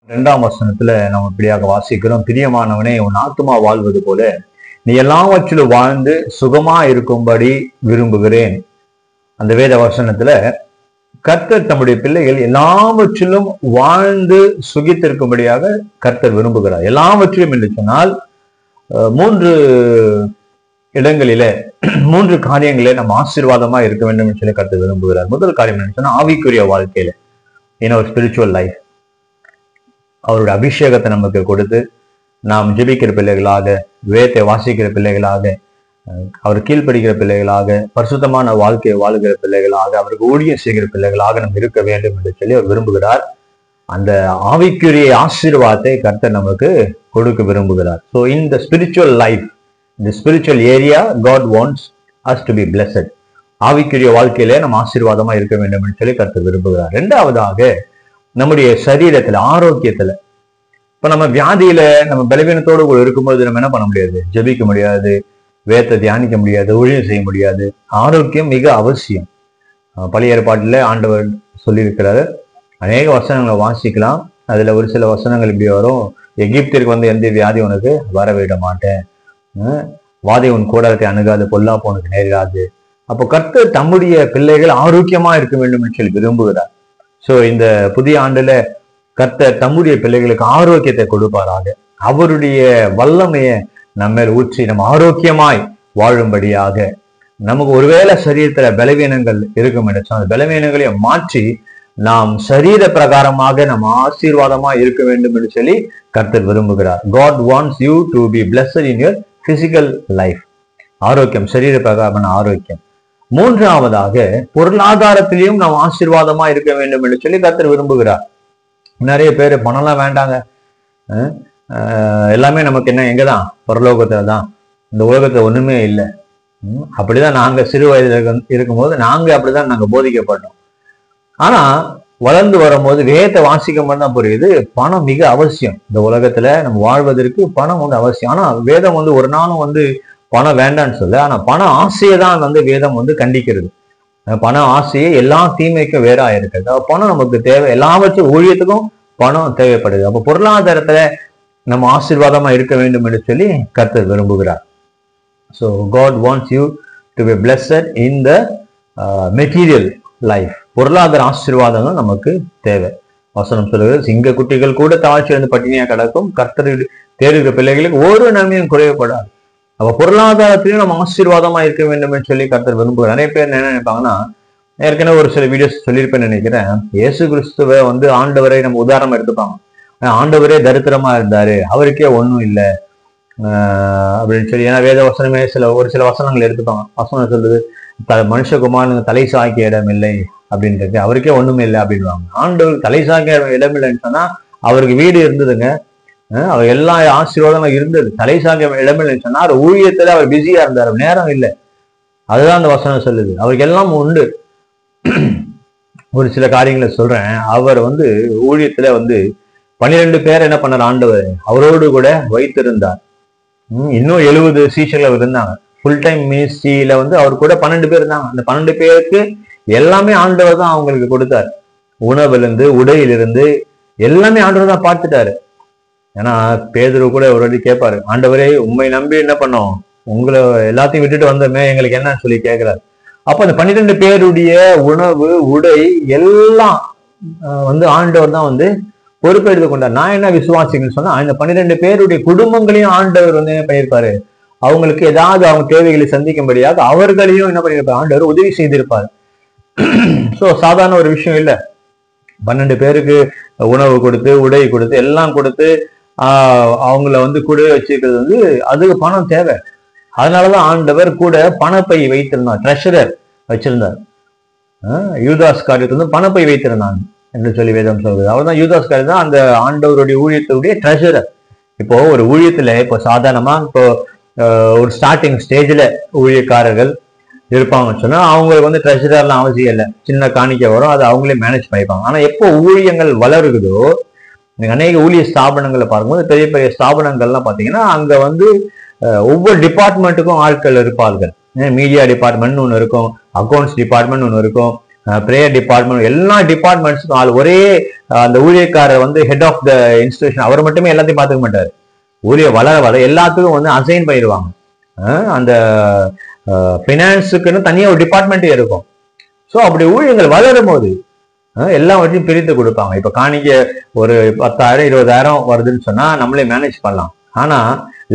இரண்டாம் வசனத்துல நம்ம இப்படியாக வாசிக்கிறோம், பிரியமானவனே, உன் ஆத்துமா வாழ்வது போல நீ எல்லாவற்றிலும் வாழ்ந்து சுகமா இருக்கும்படி விரும்புகிறேன். அந்த வேத வசனத்துல கர்த்தர் தம்முடைய பிள்ளைகள் எல்லாவற்றிலும் வாழ்ந்து சுகித்திருக்கும்படியாக கர்த்தர் விரும்புகிறார். எல்லாவற்றிலும் என்று சொன்னால் மூன்று இடங்களில மூன்று காரியங்களே நம்ம ஆசீர்வாதமா இருக்க வேண்டும் என்று சொல்லி கர்த்தர் விரும்புகிறார். முதல் காரியம் என்ன சொன்னா, ஆவிக்குரிய வாழ்க்கையில ஸ்பிரிச்சுவல் லைஃப் அவருடைய அபிஷேகத்தை நமக்கு கொடுத்து நாம் ஜெபிக்கிற பிள்ளைகளாக, வேதத்தை வாசிக்கிற பிள்ளைகளாக, அவர் கீழ்ப்படுகிற பிள்ளைகளாக, பரிசுத்தமான வாழ்க்கையை வாழுகிற பிள்ளைகளாக, அவருக்கு ஊழியம் செய்கிற பிள்ளைகளாக நம்ம இருக்க வேண்டும் என்று சொல்லி அவர் விரும்புகிறார். அந்த ஆவிக்குரிய ஆசீர்வாதத்தை கர்த்தர் நமக்கு கொடுக்க விரும்புகிறார். So in the spiritual life, இந்த spiritual area, God wants us to be blessed. ஆவிக்குரிய வாழ்க்கையில நம்ம ஆசீர்வாதமா இருக்க வேண்டும் என்று சொல்லி கர்த்தர் விரும்புகிறார். இரண்டாவதாக, நம்முடைய சரீரத்துல, ஆரோக்கியத்துல, இப்ப நம்ம வியாதியில நம்ம பலவீனத்தோடு கூட இருக்கும்போது நம்ம என்ன பண்ண முடியாது? ஜெபிக்க முடியாது, வேதத்தை தியானிக்க முடியாது, ஊழியம் செய்ய முடியாது. ஆரோக்கியம் மிக அவசியம். பழைய ஏற்பாட்டில் ஆண்டவர் சொல்லியிருக்கிறாரு, அநேக வசனங்களை வாசிக்கலாம். அதுல ஒரு சில வசனங்கள் இப்படி வரும், எகிப்திற்கு வந்து எந்த வியாதி உனக்கு வரவிட மாட்டேன், வாதை உன் கூடாரத்தை அணுகாது, பொல்லாப்பு உனக்கு நேரிடாது. அப்போ கர்த்தர் தம்முடைய பிள்ளைகள் ஆரோக்கியமா இருக்க வேண்டும் என்று சொல்லி விரும்புகிறார். சோ இந்த புதிய ஆண்டுல கர்த்தர் தம்முடைய பிள்ளைகளுக்கு ஆரோக்கியத்தை கொடுப்பாராக. அவருடைய வல்லமைய நம்ம ஊற்றி நம்ம ஆரோக்கியமாய் வாழும்படியாக, நமக்கு ஒருவேளை சரீரத்துல பலவீனங்கள் இருக்கும் என்று சொன்னால் அந்த பலவீனங்களையும் மாற்றி நாம் சரீர பிரகாரமாக நம்ம ஆசீர்வாதமா இருக்க வேண்டும் என்று சொல்லி கர்த்தர் விரும்புகிறார். God wants you to be blessed in your physical life. ஆரோக்கியம், சரீர பிரகாரமான ஆரோக்கியம். மூன்றாவதாக, பொருளாதாரத்திலையும் நாம் ஆசீர்வாதமா இருக்க வேண்டும் என்று சொல்லி கர்த்தர் விரும்புகிறார். நிறைய பேர் பணம்லாம் வேண்டாங்க, எல்லாமே நமக்கு என்ன, எங்கதான்? பரலோகத்துலதான், இந்த உலகத்துல ஒண்ணுமே இல்லை. அப்படிதான் நாங்க சிறு வயதுல இருக்கும்போது அப்படிதான் நாங்க போதிக்கப்பட்டோம். ஆனா வளர்ந்து வரும்போது வேதத்தை வாசிக்கும் போது தான் புரியுது, பணம் மிக அவசியம். இந்த உலகத்துல நம்ம வாழ்வதற்கு பணம் அவசியம். ஆனா வேதம் ஒரு நாளும் பணம் வேண்டான்னு சொல்ல, ஆனா பண ஆசையை தான் வேதம் கண்டிக்கிறது. பண ஆசையை எல்லா தீமைக்கும் வேறா இருக்கிறது. பணம் நமக்கு தேவை, எல்லாவற்றும் ஊழியத்துக்கும் பணம் தேவைப்படுது. அப்ப பொருளாதாரத்துல நம்ம ஆசீர்வாதமா இருக்க வேண்டும் என்று சொல்லி கர்த்தர் விரும்புகிறார். So God wants you to be blessed in the material life. பொருளாதார ஆசீர்வாதங்கள் நமக்கு தேவை. வசனம் சொல்லுகிறது, சிங்க குட்டிகள் கூட தாழ்ச்சி இருந்து பட்டினியா கிடக்கும், கர்த்தர் தேடுகிற பிள்ளைகளுக்கு ஒரு நன்மையும் குறையப்படாது. அப்ப பொருளாதாரத்திலையும் நம்ம ஆசீர்வாதமா இருக்க வேண்டும் என்று சொல்லி கர்த்தர் விரும்புகிறார். நிறைய பேர் என்ன நினைப்பாங்கன்னா, ஏற்கனவே ஒரு சில வீடியோஸ் சொல்லியிருப்பேன்னு நினைக்கிறேன், இயேசு கிறிஸ்துவ ஆண்டவரை நம்ம உதாரணம் எடுத்துப்பாங்க. ஆண்டவரே தரித்திரமா இருந்தாரு, அவருக்கே ஒண்ணும் இல்லை அப்படின்னு சொல்லி. ஏன்னா வேத வசனமே ஒரு சில வசனங்கள் எடுத்துப்பாங்க. வசனம் சொல்லுது, மனுஷகுமாரனுக்கு தலை சாய்க்க இடம் இல்லை அப்படின்றது, அவருக்கே ஒண்ணுமே இல்லை அப்படின்வாங்க. ஆண்டவர் தலை சாய்க்க இடம் இல்லைன்னு சொன்னா அவருக்கு வீடு இருந்ததுங்க, அவர் எல்லா ஆசீர்வாதமும் இருந்தது. தலை சாய்க்க இடமில்லைன்னு சொன்னா அவர் ஊழியத்துல அவர் பிஸியா இருந்தார், நேரம் இல்லை. அதுதான் அந்த வசனம் சொல்லுது. அவருக்கு எல்லாம் உண்டு. ஒரு சில காரியங்களை சொல்றேன். அவர் ஊழியத்துல 12 பேர் என்ன பண்ணார், ஆண்டவர் அவரோடு கூட வைத்திருந்தார். இன்னும் 70 சீஷர்கள் இருந்தாங்க. ஃபுல் டைம் மினிஸ்ட்ரியில அவர் கூட 12 பேர் இருந்தாங்க. அந்த 12 பேருக்கு எல்லாமே ஆண்டவர் தான் அவங்களுக்கு கொடுத்தார். உணவிலிருந்து, உடையிலிருந்து எல்லாமே ஆண்டவர் தான் பார்த்துட்டாரு. ஏன்னா பேதுரு கூட ஒரு வாட்டி கேட்பாரு, ஆண்டவரே உண்மை நம்பி என்ன பண்ணோம், உங்களை எல்லாத்தையும் விட்டுட்டு வந்தோமே, எங்களுக்கு என்னன்னு சொல்லி கேட்கிறாரு. அப்ப அந்த 12 பேருடைய உணவு, உடை எல்லாம் ஆண்டவர் தான் பொறுப்பெடுத்து கொண்டார். நான் என்ன விசுவாசிங்கன்னு சொன்னா, இந்த 12 பேருடைய குடும்பங்களையும் ஆண்டவர் என்ன பண்ணியிருப்பாரு, அவங்களுக்கு ஏதாவது அவங்க தேவைகளை சந்திக்கும்படியாக அவர்களையும் என்ன பண்ணியிருப்பாரு, ஆண்டவர் உதவி செய்திருப்பாரு. சோ சாதாரண ஒரு விஷயம் இல்லை. 12 பேருக்கு உணவு கொடுத்து, உடை கொடுத்து, எல்லாம் கொடுத்து அவங்கள கூட வச்சிருக்கிறது அதுக்கு பணம் தேவை. அதனாலதான் ஆண்டவர் கூட பணப்பை வைத்திருந்தார், ட்ரெஷரர் வச்சிருந்தார். யூதாஸ் காரியத்துல பணப்பை வைத்திருந்தாங்க என்று சொல்லி வேதம் சொல்றது. அவர்தான் யூதாஸ் காரியம் தான் அந்த ஆண்டவருடைய ஊழியத்துடைய ட்ரெஷரர். இப்போ ஒரு ஊழியத்துல இப்போ சாதாரணமா இப்போ ஒரு ஸ்டார்டிங் ஸ்டேஜ்ல ஊழியக்காரர்கள் இருப்பாங்கன்னு சொன்னா அவங்களுக்கு ட்ரெஷரர்லாம் அவசியம் இல்லை. சின்ன காணிக்கை வரும், அது அவங்களே மேனேஜ் பண்ணிப்பாங்க. ஆனா எப்போ ஊழியங்கள் வளருகுதோ, அநேக ஊழிய ஸ்தாபனங்களை பார்க்கும்போது, பெரிய பெரிய ஸ்தாபனங்கள்லாம் பாத்தீங்கன்னா அங்க ஒவ்வொரு டிபார்ட்மெண்ட்டுக்கும் ஆட்கள் இருப்பார்கள். மீடியா டிபார்ட்மெண்ட் ஒன்று இருக்கும், அக்கௌண்ட்ஸ் டிபார்ட்மெண்ட் ஒன்று இருக்கும், பிரேயர் டிபார்ட்மெண்ட், எல்லா டிபார்ட்மெண்ட்ஸுக்கும் ஒரே அந்த ஊழியக்காரர் வந்து ஹெட் ஆஃப் த இன்ஸ்டிடியூஷன், அவர் மட்டுமே எல்லாத்தையும் பார்த்துக்க மாட்டார். ஊழியர் வளர வளர எல்லாத்துக்கும் வந்து அசைன் பண்ணிடுவாங்க. அந்த பினான்ஸுக்குன்னு தனியாக ஒரு டிபார்ட்மெண்ட்டே இருக்கும். ஸோ அப்படி ஊழியங்கள் வளரும் போது எல்லாவற்றையும் பிரித்து கொடுப்பாங்க. இப்ப காணிக்க ஒரு 10,000 20,000 வருதுன்னு சொன்னா நம்மளே மேனேஜ் பண்ணலாம். ஆனா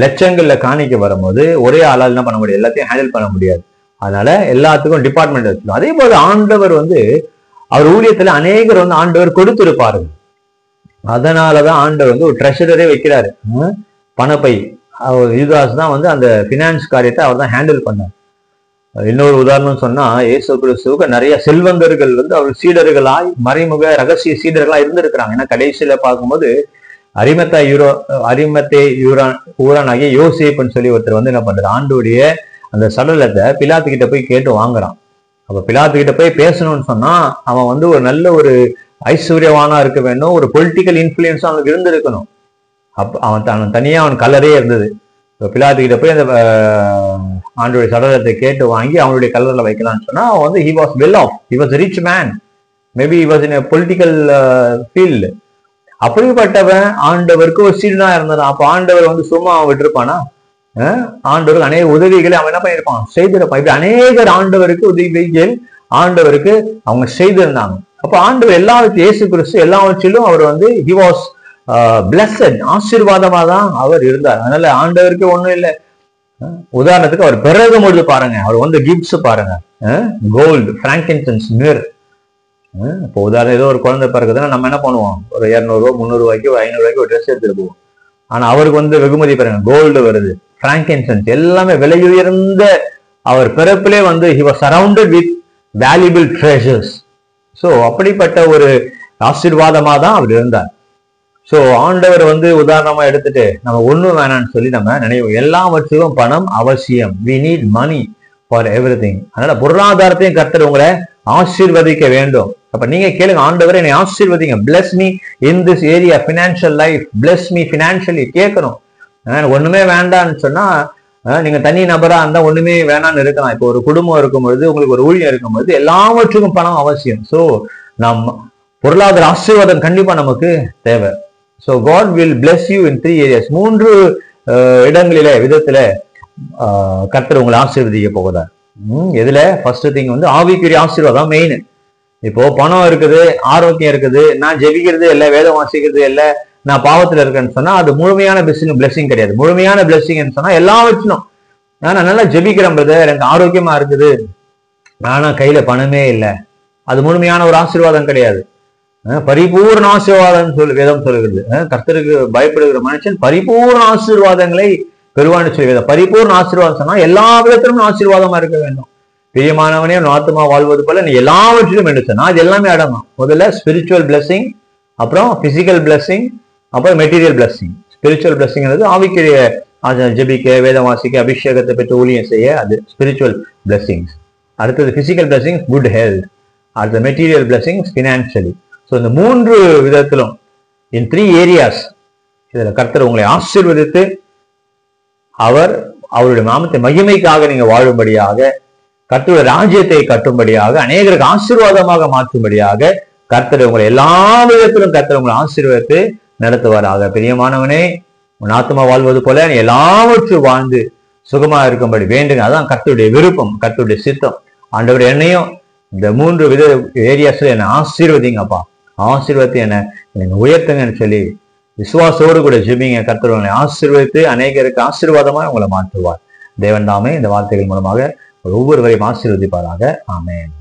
லட்சங்கள்ல காணிக்க வரும்போது ஒரே ஆளால் என்ன பண்ண முடியாது, எல்லாத்தையும் ஹேண்டில் பண்ண முடியாது. அதனால எல்லாத்துக்கும் டிபார்ட்மெண்ட் வச்சுக்கணும். அதே போல ஆண்டவர் வந்து அவர் ஊழியத்துல அநேகர் வந்து ஆண்டவர் கொடுத்திருப்பார்கள். அதனாலதான் ஆண்டவர் வந்து ஒரு ட்ரெஷரரே வைக்கிறாரு, பணப்பை. யூதாஸ் தான் வந்து அந்த பினான்ஸ் காரியத்தை அவர் தான் ஹேண்டில் பண்ணார். இன்னொரு உதாரணம் சொன்னா, இயேசு கிறிஸ்துவுக்கு நிறைய செல்வந்தர்கள் வந்து அவர் சீடர்களாய் மறைமுக ரகசிய சீடர்களா இருந்திருக்கிறாங்க. ஏன்னா கடைசியில பார்க்கும்போது அரிமத்தே ஊரான் ஆகிய யோசேப்புன்னு சொல்லி ஒருத்தர் வந்து என்ன பண்றாரு, ஆண்டோடைய அந்த சடலத்தை பிலாத்து கிட்ட போய் கேட்டு வாங்குறான். அப்ப பிலாத்து கிட்ட போய் பேசணும்னு சொன்னா அவன் வந்து ஒரு நல்ல ஒரு ஐஸ்வர்யவானா இருக்க வேண்டும், ஒரு பொலிட்டிக்கல் இன்ஃபுளுன்ஸா அவனுக்கு இருந்திருக்கணும். அவன் தனியா அவன் கலரே இருந்தது. பிலாத்து கிட்ட போய் அந்த ஆண்டோடைய சடலத்தை கேட்டு வாங்கி அவனுடைய கலர்ல வைக்கலாம்னு சொன்னா அவன் வந்து he was well off, he was a rich man, maybe he was in a political field. அப்படிப்பட்டவன் ஆண்டவருக்கு ஒரு சீடனா இருந்தான். அப்ப ஆண்டவர் வந்து சும்மா அவன் விட்டுருப்பானா? ஆண்டவருக்கு அநேக உதவிகளை அவன் என்ன பண்ணிருப்பான், செய்திருப்பான். இப்படி அநேகர் ஆண்டவருக்கு உதவிகள் ஆண்டவருக்கு அவங்க செய்திருந்தாங்க. அப்ப ஆண்டவர் எல்லாவற்றையும் இயேசு கிறிஸ்து எல்லாவற்றிலும் அவர் வந்து he was blessed, ஆசீர்வாதமா தான் அவர் இருந்தார். அதனால ஆண்டவருக்கு ஒண்ணும் இல்லை. உதாரணத்துக்கு அவர் பிறகும் பொழுது பாருங்க, அவர் வந்து கிஃப்ட்ஸ் பாருங்க, கோல்டு, பிராங்கின்சன்ஸ், மிர். இப்போ உதாரணம் ஏதோ ஒரு குழந்தை பிறகுதுன்னா நம்ம என்ன பண்ணுவோம், ஒரு 200 ரூபா 300 ரூபாய்க்கு 500 ரூபாய்க்கு ஒரு ட்ரெஸ் எடுத்துட்டு போவோம். ஆனா அவருக்கு வந்து வெகுமதி பாருங்க, கோல்டு வருது, பிராங்கின்சன்ஸ், எல்லாமே விலையுயர்ந்த. அவர் பிறப்பிலே வந்து he was surrounded with valuable treasures. So அப்படிப்பட்ட ஒரு ஆசீர்வாதமா தான் அவர் இருந்தார். ஸோ ஆண்டவர் வந்து உதாரணமா எடுத்துட்டு நம்ம ஒண்ணும் வேணாம்னு சொல்லி நம்ம நினைவோம். எல்லாவற்றுக்கும் பணம் அவசியம். we need money for everything. அதனால பொருளாதாரத்தையும் கர்த்தர் உங்களை ஆசீர்வதிக்க வேண்டும். அப்ப நீங்க கேளுங்க, ஆண்டவரே என்னை ஆசீர்வதிங்க, bless me in this area, financial life, bless me financially. கேட்கணும். ஒண்ணுமே வேண்டாம்னு சொன்னா நீங்க தனி நபரா இருந்தா ஒண்ணுமே வேணாம்னு இருக்கலாம். இப்போ ஒரு குடும்பம் இருக்கும்பொழுது, உங்களுக்கு ஒரு ஊழியம் இருக்கும்பொழுது எல்லாவற்றுக்கும் பணம் அவசியம். ஸோ நம்ம பொருளாதார ஆசீர்வாதம் கண்டிப்பா நமக்கு தேவை. So God will bless you in 3 areas. 3 இடங்களில விதத்துல கர்த்தர் உங்களை ஆசீர்வதிக்க போகிறார். எதுல? ஃபர்ஸ்ட் திங் வந்து ஆவிக்குரிய ஆசீர்வாதம் மெயின். இப்போ பணம் இருக்குது, ஆரோக்கியம் இருக்குது, நான் ஜெபிக்கிறது இல்லை, வேதம் வாசிக்கிறது இல்லை, நான் பாவத்துல இருக்கேன்னு சொன்னா அது முழுமையான பிளெஸிங் கிடையாது. முழுமையான பிளெஸிங்னு சொன்னா எல்லாவற்றிலும் நான் நல்லா ஜெபிக்கிறேன் பிரதர், எனக்கு ஆரோக்கியமா இருக்குது, ஆனா கையில பணமே இல்லை, அது முழுமையான ஒரு ஆசீர்வாதம் கிடையாது. பரிபூர்ண ஆசீர்வாதம் வேதம் சொல்லுகிறது. கர்த்தருக்கு பயப்படுகிற மனுஷன் பரிபூர்ண ஆசீர்வாதங்களை பெறுவான்னு சொல்லி வேதம். பரிபூர்ண ஆசீர்வாதம் சொன்னா எல்லா விதத்திலும் ஆசீர்வாதமா இருக்க வேண்டும். பிரியமானவனே ஆத்மா வாழ்வது போல நீ எல்லாவற்றிலும் என்று சொன்னா அது எல்லாமே அடங்கும். முதல்ல ஸ்பிரிச்சுவல் பிளெஸிங், அப்புறம் பிசிக்கல் பிளெஸிங், அப்புறம் மெட்டீரியல் பிளெஸிங். ஸ்பிரிச்சுவல் பிளெஸிங் ஜெபிக்க, வேதம் வாசிக்க, அபிஷேகத்தை பெற்று ஊழியம் செய்ய, அது ஸ்பிரிச்சுவல் பிளெஸிங்ஸ். அடுத்தது பிசிக்கல் பிளெஸிங்ஸ், குட் ஹெல்த். அடுத்த மெட்டீரியல் பிளெஸிங்ஸ், பினான்சியலி. ஸோ இந்த 3 விதத்திலும் இன் 3 ஏரியாஸ் இதுல கர்த்தர் உங்களை ஆசீர்வதித்து அவருடைய நாமத்தை மகிமைக்காக நீங்க வாழும்படியாக, கர்த்தருடைய ராஜ்யத்தை கட்டும்படியாக, அநேகருக்கு ஆசீர்வாதமாக மாற்றும்படியாக கர்த்தர் உங்களை எல்லா விதத்திலும் கர்த்தர் உங்களை ஆசீர்வதித்து நடத்துவாராக. பிரியமானவனே, உன் ஆத்மா வாழ்வது போல நீ எல்லாவற்றும் வாழ்ந்து சுகமா இருக்கும்படி வேண்டுங்க. அதான் கர்த்தருடைய விருப்பம், கர்த்தருடைய சித்தம். ஆண்டவர் என்னையும் இந்த 3 வித ஏரியாஸ்ல என்னை ஆசீர்வதிங்கப்பா, ஆசீர்வதி என்னை உயர்த்துங்கன்னு சொல்லி விசுவாசோடு கூட ஜெபிங்க. கர்த்தர் உங்களை ஆசீர்வதித்து அநேகருக்கு ஆசீர்வாதமாக உங்களை மாற்றுவார். தேவன் தாமே இந்த வார்த்தைகள் மூலமாக ஒவ்வொருவரையும் ஆசீர்வதிப்பாராக. ஆமென்.